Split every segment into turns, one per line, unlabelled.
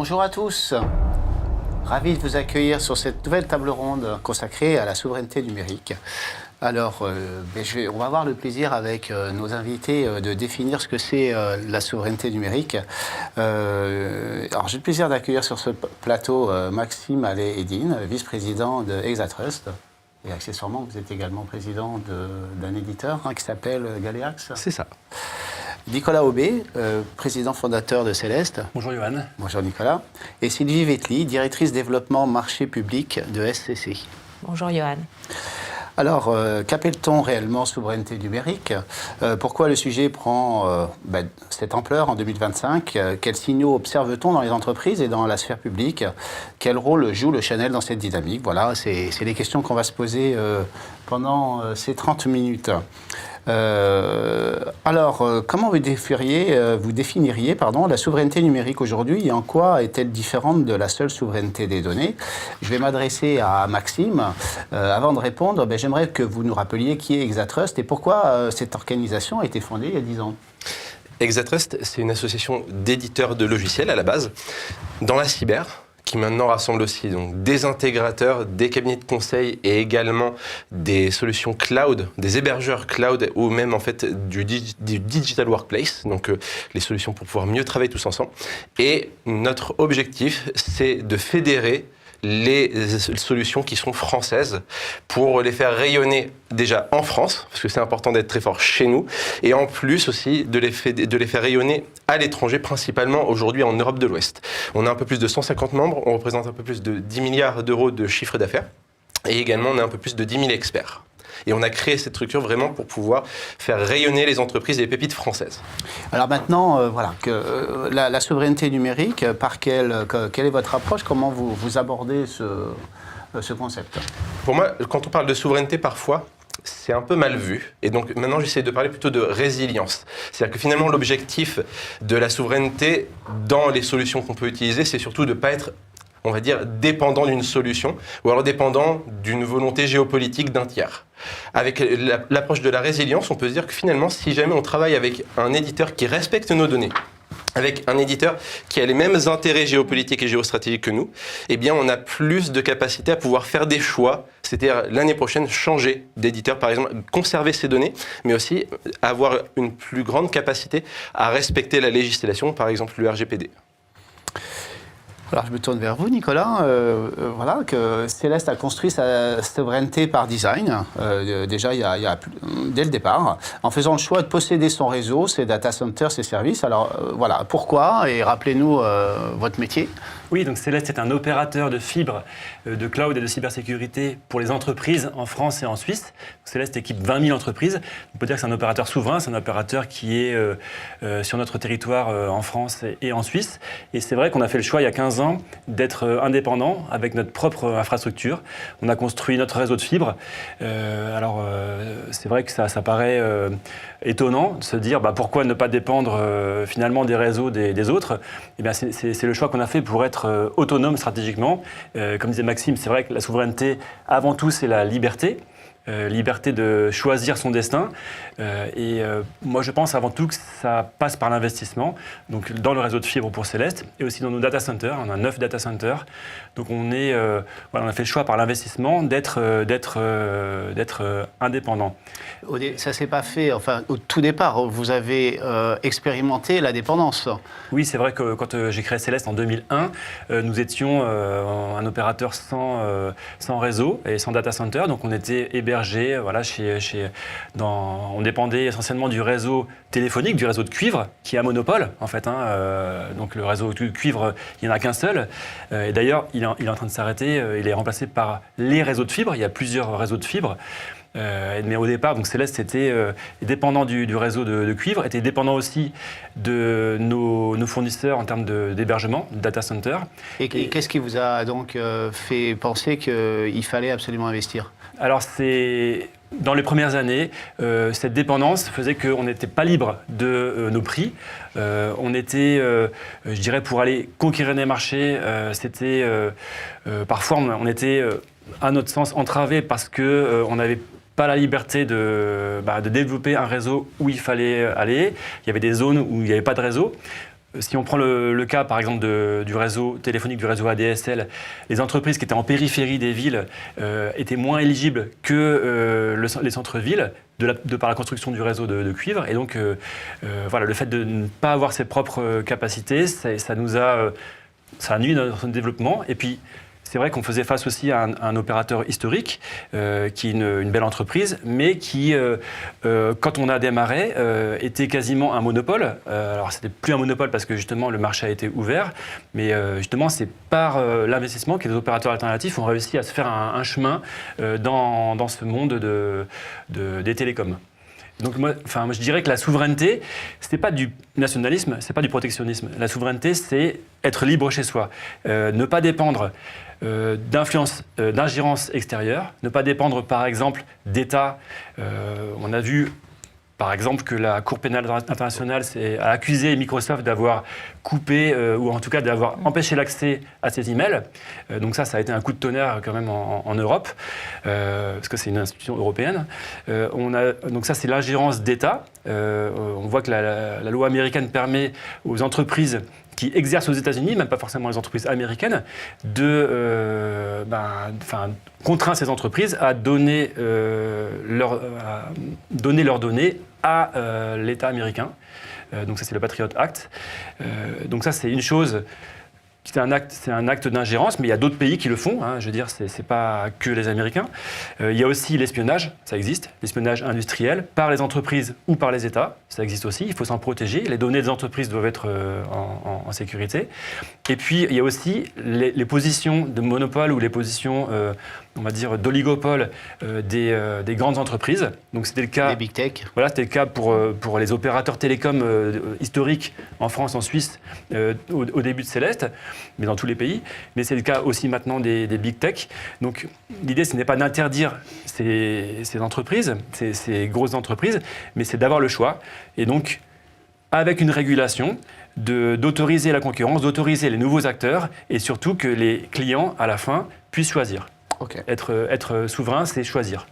Bonjour à tous. Ravi de vous accueillir sur cette nouvelle table ronde consacrée à la souveraineté numérique. Alors, on va avoir le plaisir avec nos invités de définir ce que c'est la souveraineté numérique. Alors, j'ai le plaisir d'accueillir sur ce plateau Maxime Allais-Edine, vice-président de Exatrust. Et accessoirement, vous êtes également président d'un éditeur qui s'appelle Galéax.
C'est ça.
Nicolas Aubé, président fondateur de Céleste.
Bonjour Johan.
Bonjour Nicolas. Et Sylvie Vetli, directrice développement marché public de SCC.
Bonjour Johan.
Alors, qu'appelle-t-on réellement souveraineté numérique? Pourquoi le sujet prend cette ampleur en 2025? Quels signaux observe-t-on dans les entreprises et dans la sphère publique? Quel rôle joue le Channel dans cette dynamique? Voilà, c'est les questions qu'on va se poser pendant ces 30 minutes. Comment vous définiriez la souveraineté numérique aujourd'hui et en quoi est-elle différente de la seule souveraineté des données? Je vais m'adresser à Maxime. Avant de répondre, j'aimerais que vous nous rappeliez qui est Exatrust et pourquoi cette organisation a été fondée il y a 10 ans.
Exatrust, c'est une association d'éditeurs de logiciels à la base, dans la cyber, qui maintenant rassemble aussi donc, des intégrateurs, des cabinets de conseil et également des solutions cloud, des hébergeurs cloud ou même en fait du digital workplace, donc les solutions pour pouvoir mieux travailler tous ensemble. Et notre objectif, c'est de fédérer les solutions qui sont françaises pour les faire rayonner déjà en France, parce que c'est important d'être très fort chez nous, et en plus aussi de les faire rayonner à l'étranger, principalement aujourd'hui en Europe de l'Ouest. On a un peu plus de 150 membres, on représente un peu plus de 10 milliards d'euros de chiffre d'affaires, et également on a un peu plus de 10 000 experts. Et on a créé cette structure vraiment pour pouvoir faire rayonner les entreprises et les pépites françaises.
Alors maintenant, la souveraineté numérique, quelle est votre approche? Comment vous abordez ce concept?
Pour moi, quand on parle de souveraineté, parfois, c'est un peu mal vu. Et donc maintenant, j'essaie de parler plutôt de résilience. C'est-à-dire que finalement, l'objectif de la souveraineté dans les solutions qu'on peut utiliser, c'est surtout de ne pas être, on va dire, dépendant d'une solution ou alors dépendant d'une volonté géopolitique d'un tiers. Avec l'approche de la résilience, on peut se dire que finalement, si jamais on travaille avec un éditeur qui respecte nos données, avec un éditeur qui a les mêmes intérêts géopolitiques et géostratégiques que nous, eh bien, on a plus de capacité à pouvoir faire des choix, c'est-à-dire l'année prochaine changer d'éditeur, par exemple, conserver ses données, mais aussi avoir une plus grande capacité à respecter la législation, par exemple le RGPD.
Alors je me tourne vers vous, Nicolas. Que Céleste a construit sa souveraineté par design, déjà dès le départ, en faisant le choix de posséder son réseau, ses data centers, ses services. Alors pourquoi? Et rappelez-nous votre métier.
Oui, donc Céleste est un opérateur de fibre, de cloud et de cybersécurité pour les entreprises en France et en Suisse. Céleste équipe 20 000 entreprises. On peut dire que c'est un opérateur souverain, c'est un opérateur qui est sur notre territoire en France et en Suisse. Et c'est vrai qu'on a fait le choix il y a 15 ans d'être indépendant avec notre propre infrastructure. On a construit notre réseau de fibre. C'est vrai que ça paraît étonnant de se dire pourquoi ne pas dépendre finalement des réseaux des autres. Eh bien, c'est le choix qu'on a fait pour être autonome stratégiquement. Comme disait Maxime, c'est vrai que la souveraineté, avant tout, c'est la liberté. Liberté de choisir son destin. Moi, je pense avant tout que ça passe par l'investissement, donc dans le réseau de fibre pour Céleste et aussi dans nos data centers. On a 9 data centers. Donc on a fait le choix par l'investissement d'être indépendant.
Ça ne s'est pas fait, au tout départ, vous avez expérimenté la dépendance.
Oui, c'est vrai que quand j'ai créé Céleste en 2001, nous étions un opérateur sans réseau et sans data center. Donc on était hébergé, on dépendait essentiellement du réseau téléphonique, du réseau de cuivre, qui est un monopole, en fait. Donc le réseau de cuivre, il n'y en a qu'un seul. Et d'ailleurs, il est en train de s'arrêter. Il est remplacé par les réseaux de fibre. Il y a plusieurs réseaux de fibre. Mais au départ, donc Céleste était dépendant du réseau de cuivre, était dépendant aussi de nos fournisseurs en termes d'hébergement, de data center.
Et qu'est-ce qui vous a donc fait penser qu'il fallait absolument investir?
Alors dans les premières années, cette dépendance faisait qu'on n'était pas libre de nos prix. On était, je dirais, pour aller conquérir des marchés, parfois on était, à notre sens, entravé parce qu'on n'avait pas la liberté de développer un réseau où il fallait aller. Il y avait des zones où il n'y avait pas de réseau. si on prend le cas, par exemple, du réseau téléphonique, du réseau ADSL, les entreprises qui étaient en périphérie des villes étaient moins éligibles que les centres-villes, de par la construction du réseau de cuivre. Et donc, voilà, le fait de ne pas avoir ses propres capacités, ça a nuit dans son développement. Et puis, c'est vrai qu'on faisait face aussi à un opérateur historique, qui est une belle entreprise, mais qui, quand on a démarré, était quasiment un monopole. Alors, c'était plus un monopole parce que justement, le marché a été ouvert, mais justement, c'est par l'investissement que les opérateurs alternatifs ont réussi à se faire un chemin dans ce monde des télécoms. Donc moi, je dirais que la souveraineté, ce n'est pas du nationalisme, ce n'est pas du protectionnisme. La souveraineté, c'est être libre chez soi, ne pas dépendre d'influence, d'ingérence extérieure, ne pas dépendre par exemple d'États. On a vu par exemple que la Cour pénale internationale a accusé Microsoft d'avoir coupé ou en tout cas d'avoir empêché l'accès à ses emails. Donc ça a été un coup de tonnerre quand même en Europe, parce que c'est une institution européenne. Donc ça, c'est l'ingérence d'État. On voit que la loi américaine permet aux entreprises qui exercent aux États-Unis, même pas forcément les entreprises américaines, contraint ces entreprises à donner leurs données à l'État américain. Donc ça, c'est le Patriot Act. Donc ça, c'est une chose. C'est un acte d'ingérence, mais il y a d'autres pays qui le font. Je veux dire, c'est pas que les Américains. Il y a aussi l'espionnage, ça existe, l'espionnage industriel par les entreprises ou par les États, ça existe aussi. Il faut s'en protéger. Les données des entreprises doivent être en sécurité. Et puis il y a aussi les positions de monopole ou les positions, on va dire, d'oligopole des grandes entreprises. Donc c'était le cas.
Des big tech.
Voilà, c'était le cas pour les opérateurs télécoms historiques en France, en Suisse, au début de Céleste, mais dans tous les pays. Mais c'est le cas aussi maintenant des big tech. Donc l'idée, ce n'est pas d'interdire ces entreprises, ces grosses entreprises, mais c'est d'avoir le choix. Et donc, avec une régulation, d'autoriser la concurrence, d'autoriser les nouveaux acteurs, et surtout que les clients, à la fin, puissent choisir.
Okay.
Être souverain, c'est choisir.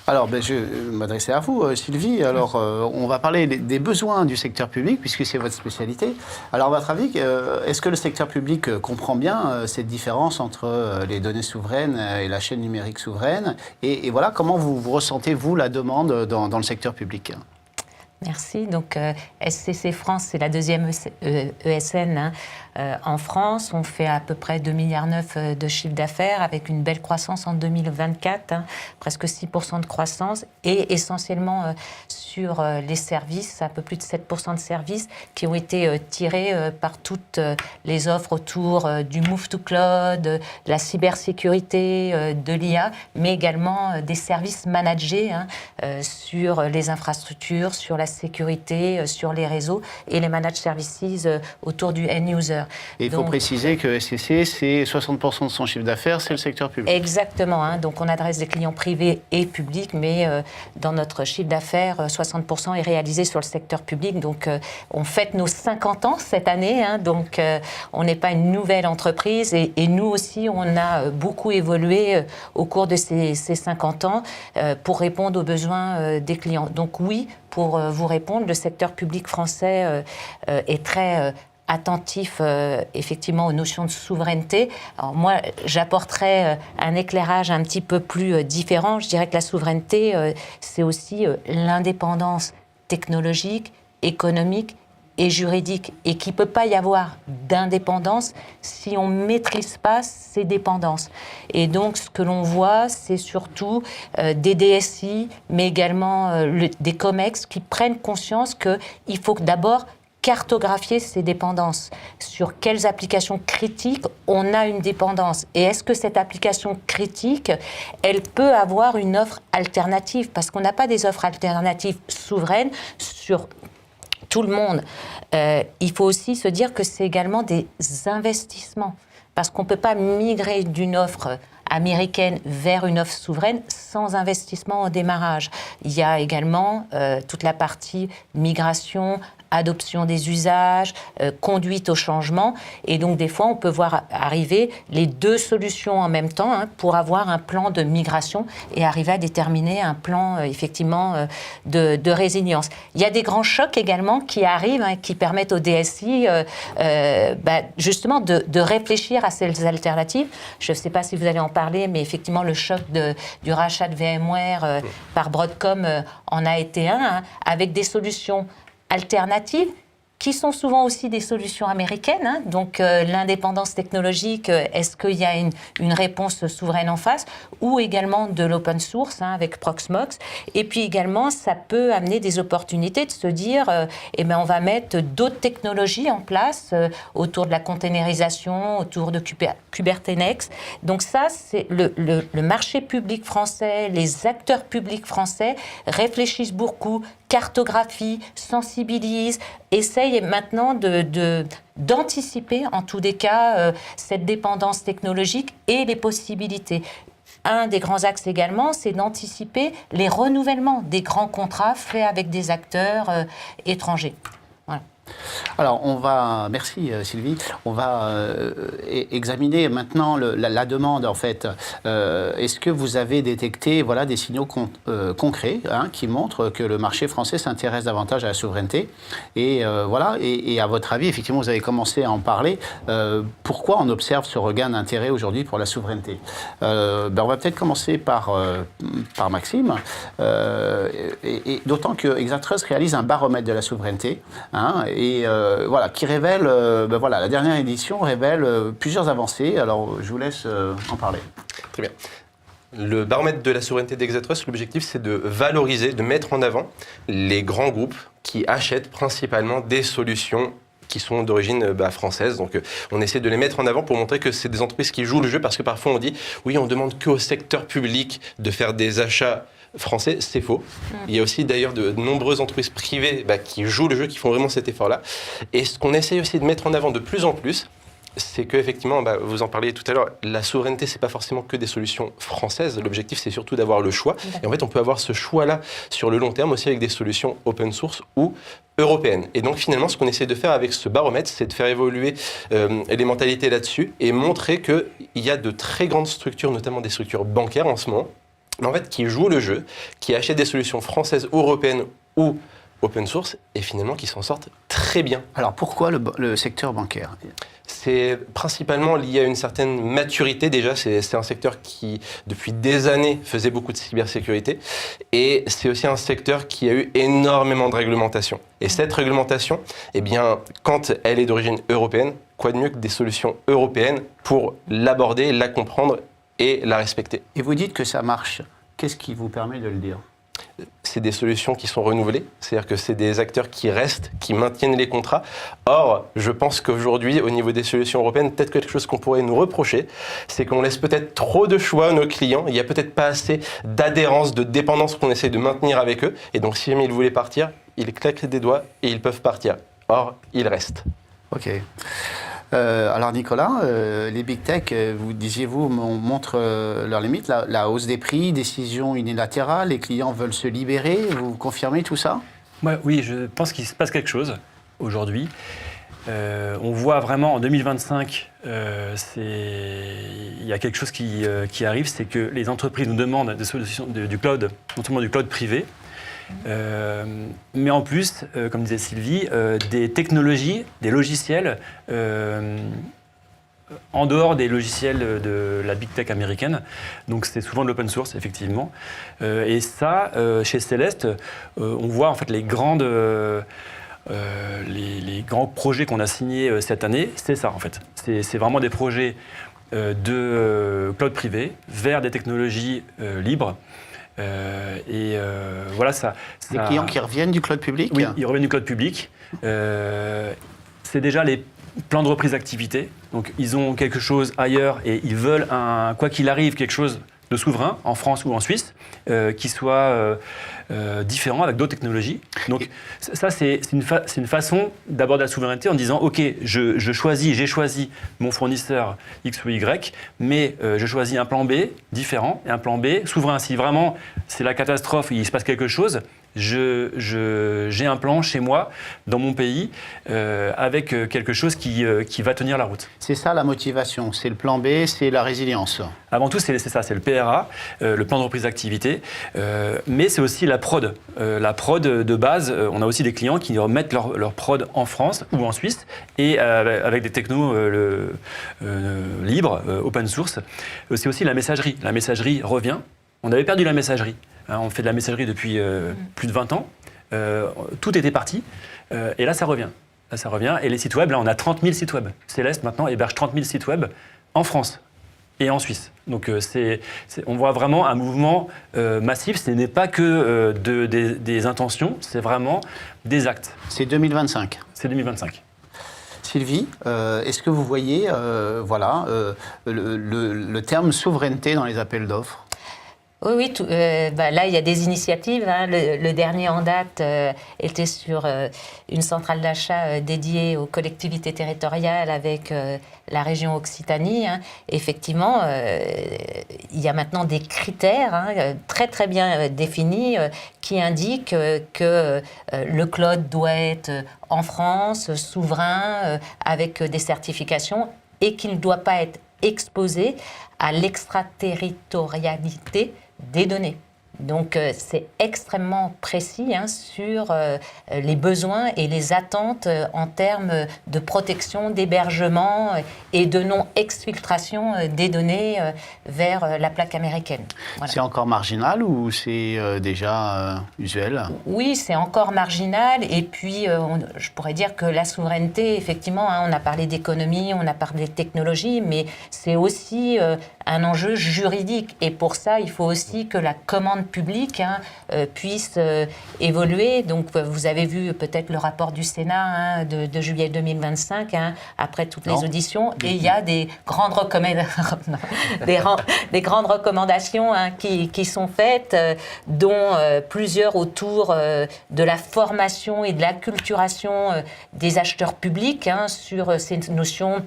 Alors, je vais m'adresser à vous, Sylvie. Alors, on va parler des besoins du secteur public, puisque c'est votre spécialité. Alors, à votre avis, est-ce que le secteur public comprend bien cette différence entre les données souveraines et la chaîne numérique souveraine ? Et voilà, comment vous ressentez, vous, la demande dans le secteur public ?
Merci. Donc, SCC France, c'est la deuxième ESN en France. On fait à peu près 2,9 milliards de chiffre d'affaires avec une belle croissance en 2024, presque 6% de croissance, et essentiellement sur les services, un peu plus de 7% de services qui ont été tirés par toutes les offres autour du Move to Cloud, de la cybersécurité, de l'IA, mais également des services managés sur les infrastructures, sur la sécurité, sur les réseaux et les managed services autour du end-user.
Et il faut préciser que SCC, c'est 60% de son chiffre d'affaires, c'est le secteur public.
Exactement. Donc on adresse des clients privés et publics, mais dans notre chiffre d'affaires, 60% est réalisé sur le secteur public. Donc on fête nos 50 ans cette année. Donc on n'est pas une nouvelle entreprise. Et nous aussi, on a beaucoup évolué au cours de ces 50 ans pour répondre aux besoins des clients. Donc oui, pour vous répondre, le secteur public français est très attentif effectivement aux notions de souveraineté. Alors moi, j'apporterais un éclairage un petit peu plus différent. Je dirais que la souveraineté, c'est aussi l'indépendance technologique, économique et juridique, et qu'il ne peut pas y avoir d'indépendance si on ne maîtrise pas ces dépendances. Et donc, ce que l'on voit, c'est surtout des DSI, mais également des COMEX qui prennent conscience qu'il faut d'abord cartographier ces dépendances. Sur quelles applications critiques on a une dépendance? Et est-ce que cette application critique, elle peut avoir une offre alternative? Parce qu'on n'a pas des offres alternatives souveraines sur tout le monde. Il faut aussi se dire que c'est également des investissements. Parce qu'on ne peut pas migrer d'une offre américaine vers une offre souveraine sans investissement au démarrage. Il y a également toute la partie migration, adoption des usages, conduite au changement. Et donc, des fois, on peut voir arriver les deux solutions en même temps pour avoir un plan de migration et arriver à déterminer un plan, effectivement, de résilience. Il y a des grands chocs également qui arrivent, qui permettent au DSI, justement, de réfléchir à ces alternatives. Je ne sais pas si vous allez en parler, mais effectivement, le choc du rachat de VMware par Broadcom en a été un, avec des solutions alternatives qui sont souvent aussi des solutions américaines. Donc l'indépendance technologique, est-ce qu'il y a une réponse souveraine en face, ou également de l'open source avec Proxmox. Et puis également, ça peut amener des opportunités de se dire, on va mettre d'autres technologies en place autour de la containerisation, autour de Kubernetes. Donc ça, c'est le marché public français, les acteurs publics français réfléchissent beaucoup, cartographient, sensibilisent, essayent maintenant d'anticiper, en tous les cas, cette dépendance technologique et les possibilités. Un des grands axes également, c'est d'anticiper les renouvellements des grands contrats faits avec des acteurs étrangers. Voilà.
Alors, merci Sylvie, on va examiner maintenant la demande en fait. Est-ce que vous avez détecté des signaux concrets qui montrent que le marché français s'intéresse davantage à la souveraineté et à votre avis, effectivement, vous avez commencé à en parler, pourquoi on observe ce regain d'intérêt aujourd'hui pour la souveraineté? On va peut-être commencer par Maxime, et d'autant que Exatrust réalise un baromètre de la souveraineté, qui révèle, la dernière édition révèle plusieurs avancées. Alors, je vous laisse en parler.
Très bien. Le baromètre de la souveraineté d'Exatrust, l'objectif, c'est de valoriser, de mettre en avant les grands groupes qui achètent principalement des solutions qui sont d'origine française. Donc, on essaie de les mettre en avant pour montrer que c'est des entreprises qui jouent le jeu, parce que parfois on dit, oui, on demande qu'au secteur public de faire des achats français, c'est faux. Il y a aussi d'ailleurs de nombreuses entreprises privées qui jouent le jeu, qui font vraiment cet effort-là. Et ce qu'on essaye aussi de mettre en avant de plus en plus, c'est qu'effectivement, vous en parliez tout à l'heure, la souveraineté, c'est pas forcément que des solutions françaises. L'objectif, c'est surtout d'avoir le choix. Et en fait, on peut avoir ce choix-là sur le long terme aussi avec des solutions open source ou européennes. Et donc, finalement, ce qu'on essaie de faire avec ce baromètre, c'est de faire évoluer les mentalités là-dessus et montrer qu'il y a de très grandes structures, notamment des structures bancaires en ce moment, mais en fait, qui jouent le jeu, qui achètent des solutions françaises ou européennes ou open source, et finalement qui s'en sortent très bien.
Alors pourquoi le secteur bancaire?
C'est principalement lié à une certaine maturité déjà. C'est un secteur qui, depuis des années, faisait beaucoup de cybersécurité. Et c'est aussi un secteur qui a eu énormément de réglementation. Et cette réglementation, quand elle est d'origine européenne, quoi de mieux que des solutions européennes pour l'aborder, la comprendre et la respecter.
Et vous dites que ça marche. Qu'est-ce qui vous permet de le dire?
C'est des solutions qui sont renouvelées, c'est-à-dire que c'est des acteurs qui restent, qui maintiennent les contrats. Or, je pense qu'aujourd'hui, au niveau des solutions européennes, peut-être quelque chose qu'on pourrait nous reprocher, c'est qu'on laisse peut-être trop de choix à nos clients, il n'y a peut-être pas assez d'adhérence, de dépendance qu'on essaie de maintenir avec eux, et donc si jamais ils voulaient partir, ils claquent des doigts et ils peuvent partir. Or, ils restent.
Ok. Alors Nicolas, les big tech, vous montrent leurs limites, la hausse des prix, décision unilatérale, les clients veulent se libérer, vous confirmez tout ça?
Oui, je pense qu'il se passe quelque chose aujourd'hui. On voit vraiment en 2025, il y a quelque chose qui arrive, c'est que les entreprises nous demandent des solutions du cloud, notamment du cloud privé, mais en plus, comme disait Sylvie, des technologies, des logiciels en dehors des logiciels de la big tech américaine. Donc c'est souvent de l'open source, effectivement. Et ça, chez Céleste, on voit en fait les grands projets qu'on a signés cette année, c'est ça en fait. C'est vraiment des projets de cloud privé vers des technologies libres. Ça.
Les clients qui reviennent du cloud public?
Oui, ils reviennent du cloud public. C'est déjà les plans de reprise d'activité. Donc, ils ont quelque chose ailleurs et ils veulent, quoi qu'il arrive, quelque chose de souverain, en France ou en Suisse, qui soit différent avec d'autres technologies. Donc, ça, c'est une façon d'aborder la souveraineté en disant, OK, j'ai choisi mon fournisseur X ou Y, mais je choisis un plan B différent et un plan B souverain. Si vraiment c'est la catastrophe et il se passe quelque chose, j'ai un plan chez moi, dans mon pays, avec quelque chose qui va tenir la route.
C'est ça la motivation, c'est le plan B, c'est la résilience.
Avant tout, c'est ça, c'est le PRA, le plan de reprise d'activité, mais c'est aussi la prod. La prod de base, on a aussi des clients qui remettent leur prod en France ou en Suisse, et avec des technos libres, open source. C'est aussi la messagerie. La messagerie revient. On avait perdu la messagerie. Hein, on fait de la messagerie depuis plus de 20 ans. Tout était parti. Et là, ça revient. Là, ça revient. Et les sites web, là, on a 30 000 sites web. Céleste, maintenant, héberge 30 000 sites web en France et en Suisse. Donc, on voit vraiment un mouvement massif. Ce n'est pas que des intentions, c'est vraiment des actes.
C'est 2025.
C'est 2025.
Sylvie, est-ce que vous voyez le terme souveraineté dans les appels d'offres ?
Oui, là, il y a des initiatives. Hein. Le dernier en date était sur une centrale d'achat dédiée aux collectivités territoriales avec la région Occitanie. Hein. Effectivement, il y a maintenant des critères très, très bien définis qui indiquent que le cloud doit être en France, souverain, avec des certifications, et qu'il ne doit pas être exposé à l'extraterritorialité des données. Donc c'est extrêmement précis sur les besoins et les attentes en termes de protection, d'hébergement et de non-exfiltration des données vers la plaque américaine. Voilà.
C'est encore marginal ou c'est déjà usuel ?
Oui, c'est encore marginal. Et puis, je pourrais dire que la souveraineté, effectivement, on a parlé d'économie, on a parlé de technologie, mais c'est aussi un enjeu juridique. Et pour ça, il faut aussi que la commande publique puisse évoluer. Donc, vous avez vu peut-être le rapport du Sénat de juillet 2025, après toutes les auditions. Et il y a des grandes recommandations qui sont faites, dont plusieurs autour de la formation et de l'acculturation des acheteurs publics sur ces notions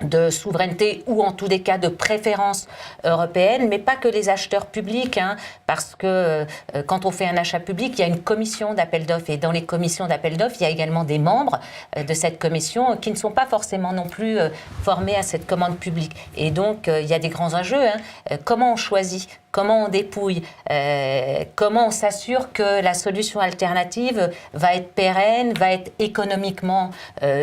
de souveraineté ou en tous les cas de préférence européenne, mais pas que les acheteurs publics, parce que quand on fait un achat public, il y a une commission d'appel d'offres, et dans les commissions d'appel d'offres, il y a également des membres de cette commission qui ne sont pas forcément non plus formés à cette commande publique. Et donc, il y a des grands enjeux. Comment on choisit ? Comment on dépouille, comment on s'assure que la solution alternative va être pérenne, va être économiquement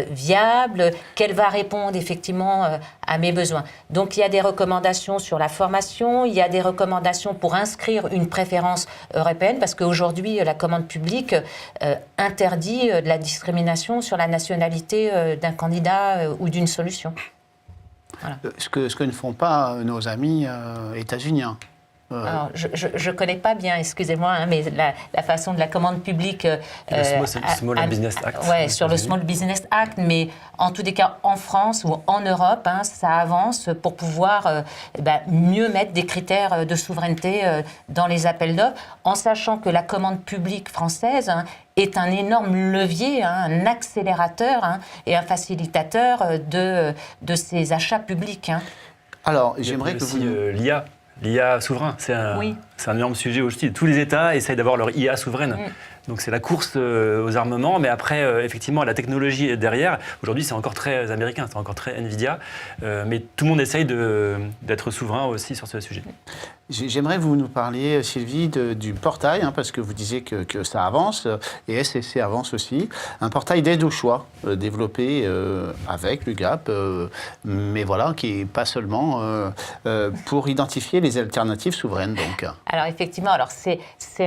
viable, qu'elle va répondre effectivement à mes besoins. Donc il y a des recommandations sur la formation, il y a des recommandations pour inscrire une préférence européenne, parce qu'aujourd'hui la commande publique interdit de la discrimination sur la nationalité d'un candidat ou d'une solution. Voilà.
Ce que ne font pas nos amis états-uniens.
Alors, je ne connais pas bien, excusez-moi, mais la façon de la commande publique...
le Small Business Act.
Oui, sur le Small Business Act, mais en tous les cas, en France ou en Europe, ça avance pour pouvoir mieux mettre des critères de souveraineté dans les appels d'offres, en sachant que la commande publique française est un énorme levier, un accélérateur et un facilitateur de ces achats publics.
Alors, j'aimerais que vous...
L'IA souverain, c'est un énorme sujet aussi. Tous les États essayent d'avoir leur IA souveraine. Donc c'est la course aux armements, mais après, effectivement, la technologie est derrière. Aujourd'hui, c'est encore très américain, c'est encore très NVIDIA, mais tout le monde essaye d'être souverain aussi sur ce sujet.
J'aimerais que vous nous parliez, Sylvie, du portail, parce que vous disiez que ça avance, et SCC avance aussi. Un portail d'aide au choix, développé avec l'UGAP, mais voilà, qui n'est pas seulement pour identifier les alternatives souveraines. Donc.
Alors effectivement, c'est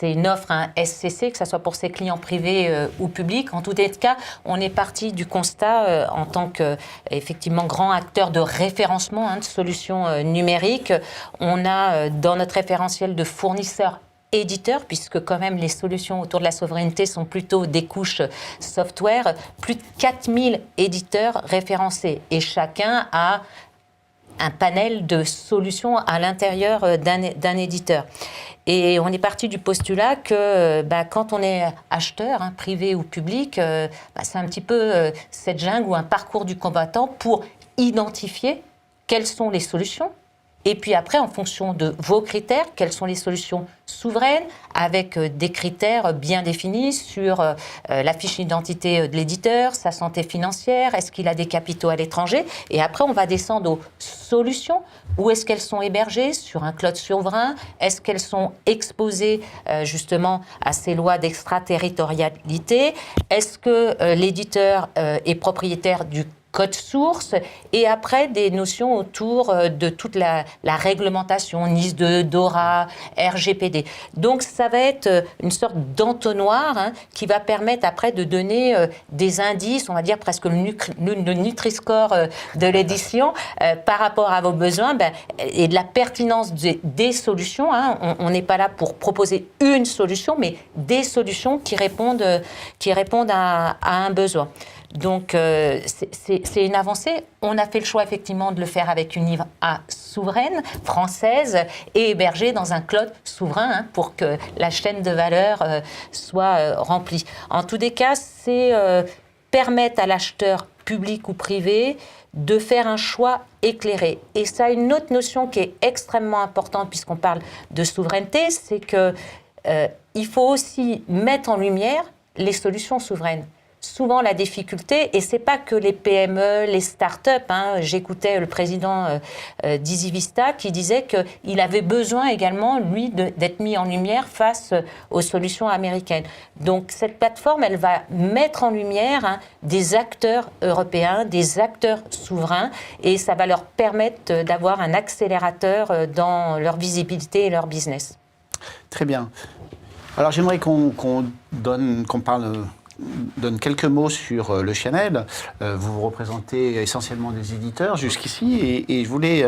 une offre SCC, que ce soit pour ses clients privés ou publics. En tout cas, on est parti du constat en tant que effectivement grand acteur de référencement de solutions numériques. On a dans notre référentiel de fournisseurs éditeurs, puisque quand même les solutions autour de la souveraineté sont plutôt des couches software, plus de 4000 éditeurs référencés, et chacun a un panel de solutions à l'intérieur d'un éditeur. Et on est parti du postulat que quand on est acheteur, privé ou public, c'est un petit peu cette jungle ou un parcours du combattant pour identifier quelles sont les solutions Et puis après, en fonction de vos critères, quelles sont les solutions souveraines, avec des critères bien définis sur la fiche d'identité de l'éditeur, sa santé financière, est-ce qu'il a des capitaux à l'étranger. Et après, on va descendre aux solutions. Où est-ce qu'elles sont hébergées? Sur un cloud souverain? Est-ce qu'elles sont exposées justement à ces lois d'extraterritorialité? Est-ce que l'éditeur est propriétaire du code source? Et après, des notions autour de toute la réglementation, NIS 2, DORA, RGPD. Donc, ça va être une sorte d'entonnoir qui va permettre après de donner des indices, on va dire presque le Nutri-Score de l'édition par rapport à vos besoins et de la pertinence des solutions. On n'est pas là pour proposer une solution, mais des solutions qui répondent à un besoin. Donc, c'est une avancée. On a fait le choix, effectivement, de le faire avec une livre A souveraine, française, et hébergée dans un cloud souverain pour que la chaîne de valeur soit remplie. En tous les cas, c'est permettre à l'acheteur public ou privé de faire un choix éclairé. Et ça a une autre notion qui est extrêmement importante, puisqu'on parle de souveraineté, c'est qu'il faut aussi mettre en lumière les solutions souveraines. Souvent, la difficulté, et ce n'est pas que les PME, les start-up, j'écoutais le président d'EasyVista qui disait qu'il avait besoin également, lui, d'être mis en lumière face aux solutions américaines. Donc, cette plateforme, elle va mettre en lumière des acteurs européens, des acteurs souverains, et ça va leur permettre d'avoir un accélérateur dans leur visibilité et leur business.
Très bien. Alors, j'aimerais qu'on donne quelques mots sur le channel. Vous représentez essentiellement des éditeurs jusqu'ici et je voulais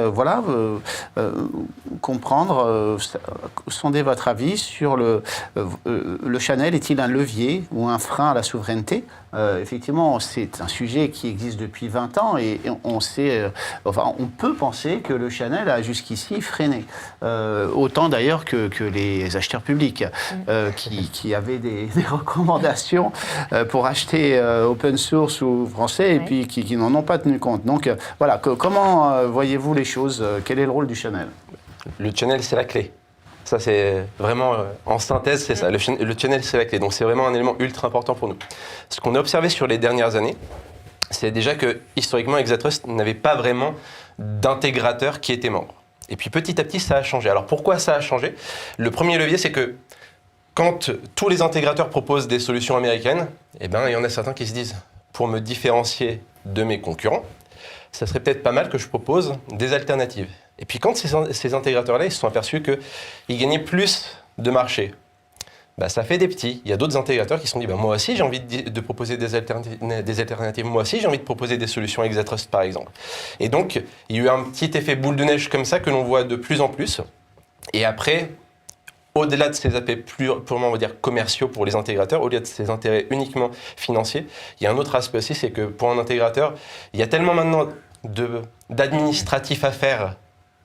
comprendre, sonder votre avis sur le channel. Est-il un levier ou un frein à la souveraineté? Effectivement, c'est un sujet qui existe depuis 20 ans et on peut penser que le channel a jusqu'ici freiné. Autant d'ailleurs que les acheteurs publics qui avaient des recommandations pour acheter open source ou français et puis qui n'en ont pas tenu compte. Donc voilà, comment voyez-vous les choses? Quel est le rôle du channel?
Le channel, c'est la clé. Ça, c'est vraiment, en synthèse, c'est ça. Le channel, c'est la clé. Donc, c'est vraiment un élément ultra important pour nous. Ce qu'on a observé sur les dernières années, c'est déjà que, historiquement, Exatrust n'avait pas vraiment d'intégrateurs qui étaient membres. Et puis, petit à petit, ça a changé. Alors, pourquoi ça a changé? Le premier levier, c'est que quand tous les intégrateurs proposent des solutions américaines, il y en a certains qui se disent, pour me différencier de mes concurrents, ça serait peut-être pas mal que je propose des alternatives. Et puis quand ces intégrateurs-là, ils se sont aperçus qu'ils gagnaient plus de marché, ça fait des petits. Il y a d'autres intégrateurs qui se sont dit, moi aussi j'ai envie de proposer des alternatives, moi aussi j'ai envie de proposer des solutions Exatrust par exemple. Et donc il y a eu un petit effet boule de neige comme ça que l'on voit de plus en plus. Et après, au-delà de ces aspects purement, on va dire, commerciaux pour les intégrateurs, au-delà de ces intérêts uniquement financiers, il y a un autre aspect aussi, c'est que pour un intégrateur, il y a tellement maintenant d'administratifs à faire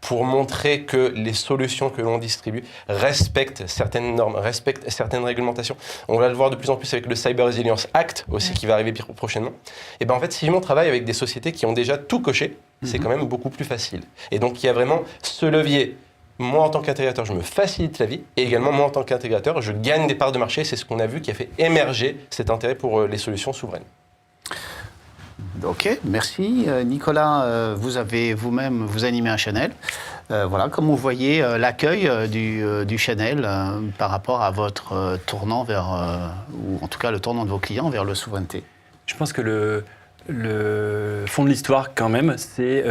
pour montrer que les solutions que l'on distribue respectent certaines normes, respectent certaines réglementations. On va le voir de plus en plus avec le Cyber Resilience Act aussi qui va arriver prochainement. Et en fait, si on travaille avec des sociétés qui ont déjà tout coché, c'est quand même beaucoup plus facile. Et donc, il y a vraiment ce levier. Moi, en tant qu'intégrateur, je me facilite la vie. Et également, moi, en tant qu'intégrateur, je gagne des parts de marché. C'est ce qu'on a vu qui a fait émerger cet intérêt pour les solutions souveraines.
Ok, merci. Nicolas, vous avez vous-même, vous animez un channel. Voilà, comment vous voyez l'accueil du channel par rapport à votre tournant vers, ou en tout cas le tournant de vos clients vers le souveraineté?
Je pense que le fond de l'histoire, quand même, c'est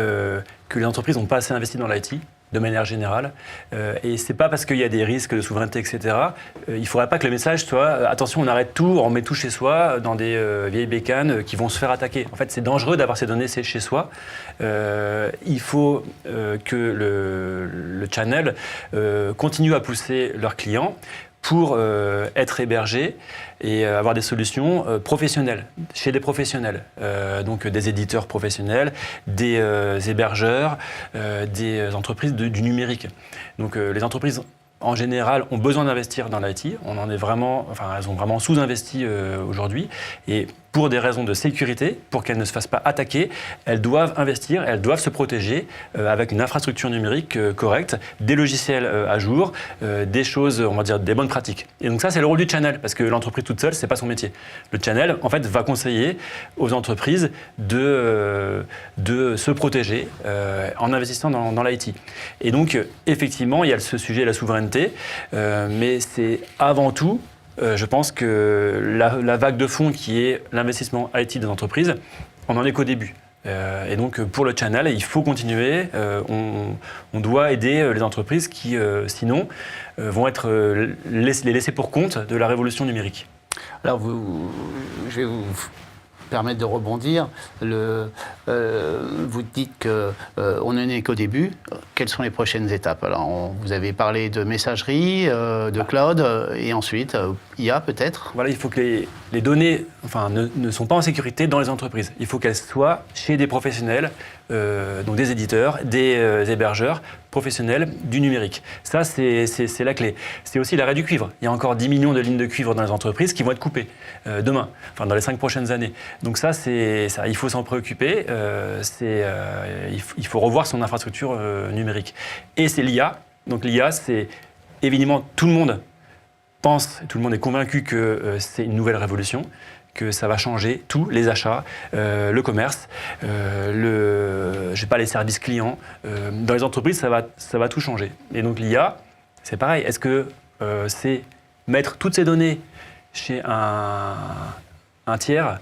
que les entreprises n'ont pas assez investi dans l'IT. De manière générale. Et c'est pas parce qu'il y a des risques de souveraineté, etc. Il faudrait pas que le message soit attention, on arrête tout, on met tout chez soi dans des vieilles bécanes qui vont se faire attaquer. En fait, c'est dangereux d'avoir ces données chez soi. Il faut que le channel continue à pousser leurs clients pour être hébergés et avoir des solutions professionnelles, chez des professionnels. Donc des éditeurs professionnels, des hébergeurs, des entreprises du numérique. Donc les entreprises en général ont besoin d'investir dans l'IT. Elles ont vraiment sous-investi aujourd'hui. Et pour des raisons de sécurité, pour qu'elles ne se fassent pas attaquer, elles doivent investir, elles doivent se protéger avec une infrastructure numérique correcte, des logiciels à jour, des choses, on va dire, des bonnes pratiques. Et donc ça, c'est le rôle du channel, parce que l'entreprise toute seule, c'est pas son métier. Le channel, en fait, va conseiller aux entreprises de se protéger en investissant dans l'IT. Et donc, effectivement, il y a ce sujet de la souveraineté, mais c'est avant tout, je pense que la vague de fonds qui est l'investissement IT des entreprises, on n'en est qu'au début. Et donc pour le channel, il faut continuer. On doit aider les entreprises qui, sinon, vont être les laissées pour compte de la révolution numérique.
Alors, je vais vous permettre de rebondir. Vous dites qu'on n'en est qu'au début. Quelles sont les prochaines étapes? Alors, vous avez parlé de messagerie, de cloud, et ensuite, IA peut-être?
Voilà, il faut que les données ne sont pas en sécurité dans les entreprises. Il faut qu'elles soient chez des professionnels, donc des éditeurs, des hébergeurs professionnels du numérique. Ça, c'est la clé. C'est aussi l'arrêt du cuivre. Il y a encore 10 millions de lignes de cuivre dans les entreprises qui vont être coupées demain, dans les 5 prochaines années. Donc ça, il faut s'en préoccuper. Il faut revoir son infrastructure numérique. Et c'est l'IA. Donc l'IA, c'est évidemment tout le monde pense, tout le monde est convaincu que c'est une nouvelle révolution, que ça va changer tout, les achats, le commerce, les services clients. Dans les entreprises, ça va tout changer. Et donc l'IA, c'est pareil. Est-ce que c'est mettre toutes ces données chez un tiers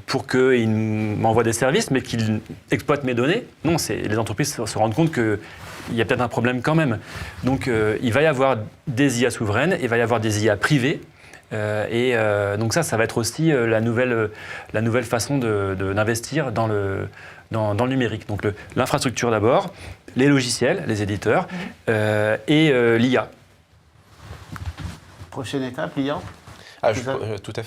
pour qu'il m'envoie des services, mais qu'il exploite mes données? Non, les entreprises se rendent compte qu'il y a peut-être un problème quand même. Donc il va y avoir des IA souveraines, il va y avoir des IA privées. Donc ça va être aussi la nouvelle façon d'investir dans le numérique. Donc l'infrastructure d'abord, les logiciels, les éditeurs et l'IA.
Prochaine étape, l'IA?
Tout à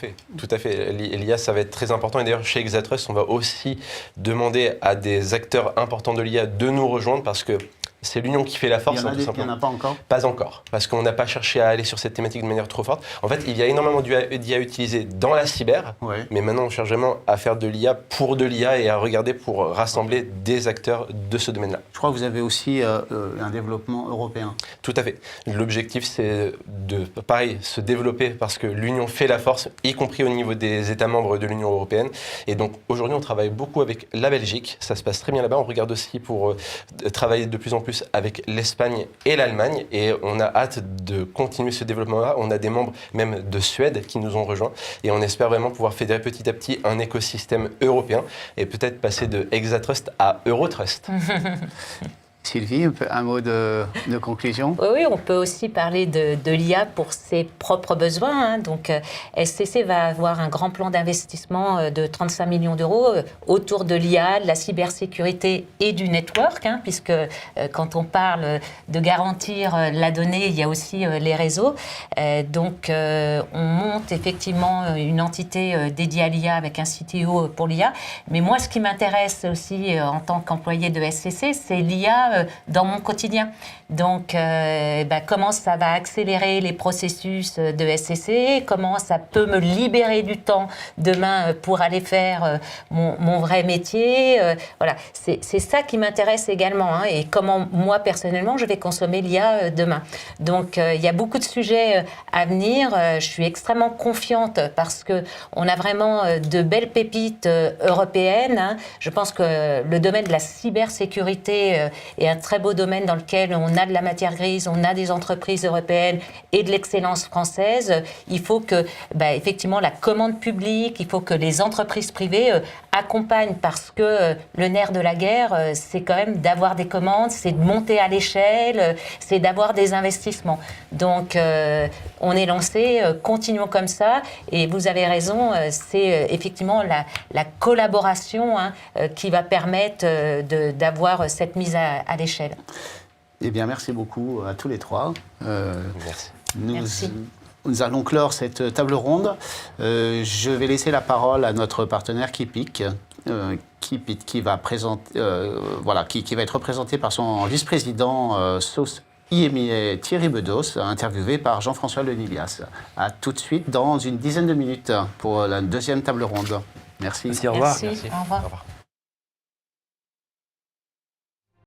fait. L'IA, ça va être très important. Et d'ailleurs, chez Exatrust, on va aussi demander à des acteurs importants de l'IA de nous rejoindre parce que c'est l'union qui fait la force.
Il n'y en a pas encore?
Pas encore, parce qu'on n'a pas cherché à aller sur cette thématique de manière trop forte. En fait, il y a énormément d'IA utilisée dans la cyber, mais maintenant on cherche vraiment à faire de l'IA pour de l'IA et à regarder pour rassembler des acteurs de ce domaine-là.
Je crois que vous avez aussi un développement européen.
Tout à fait. L'objectif, c'est de, pareil, se développer parce que l'union fait la force, y compris au niveau des États membres de l'Union européenne. Et donc aujourd'hui, on travaille beaucoup avec la Belgique. Ça se passe très bien là-bas. On regarde aussi pour travailler de plus en plus avec l'Espagne et l'Allemagne et on a hâte de continuer ce développement-là. On a des membres même de Suède qui nous ont rejoints et on espère vraiment pouvoir fédérer petit à petit un écosystème européen et peut-être passer de Exatrust à Eurotrust.
Sylvie, un mot de conclusion?
Oui, on peut aussi parler de l'IA pour ses propres besoins. Donc, SCC va avoir un grand plan d'investissement de 35 millions d'euros autour de l'IA, de la cybersécurité et du network, puisque quand on parle de garantir la donnée, il y a aussi les réseaux. Donc, on monte effectivement une entité dédiée à l'IA avec un CTO pour l'IA. Mais moi, ce qui m'intéresse aussi en tant qu'employé de SCC, c'est l'IA dans mon quotidien. Donc, comment ça va accélérer les processus de SCC, comment ça peut me libérer du temps demain pour aller faire mon vrai métier. Voilà, c'est ça qui m'intéresse également, et comment moi, personnellement, je vais consommer l'IA demain. Donc, il y a beaucoup de sujets à venir. Je suis extrêmement confiante parce qu'on a vraiment de belles pépites européennes. Je pense que le domaine de la cybersécurité est un très beau domaine dans lequel on a de la matière grise, on a des entreprises européennes et de l'excellence française. Il faut que, effectivement, la commande publique, il faut que les entreprises privées accompagnent parce que le nerf de la guerre, c'est quand même d'avoir des commandes, c'est de monter à l'échelle, c'est d'avoir des investissements. Donc, on est lancé, continuons comme ça. Et vous avez raison, c'est effectivement la collaboration qui va permettre d'avoir cette mise à l'échelle.
Eh bien, merci beaucoup à tous les trois.
Merci.
Merci.
Nous allons clore cette table ronde. Je vais laisser la parole à notre partenaire Keepit, qui va être représenté par son vice-président Sauce IMI Thierry Bedos, interviewé par Jean-François Lenilias. À tout de suite dans une dizaine de minutes pour la deuxième table ronde. Merci.
Merci, au revoir.
Merci. Au revoir.
Au revoir.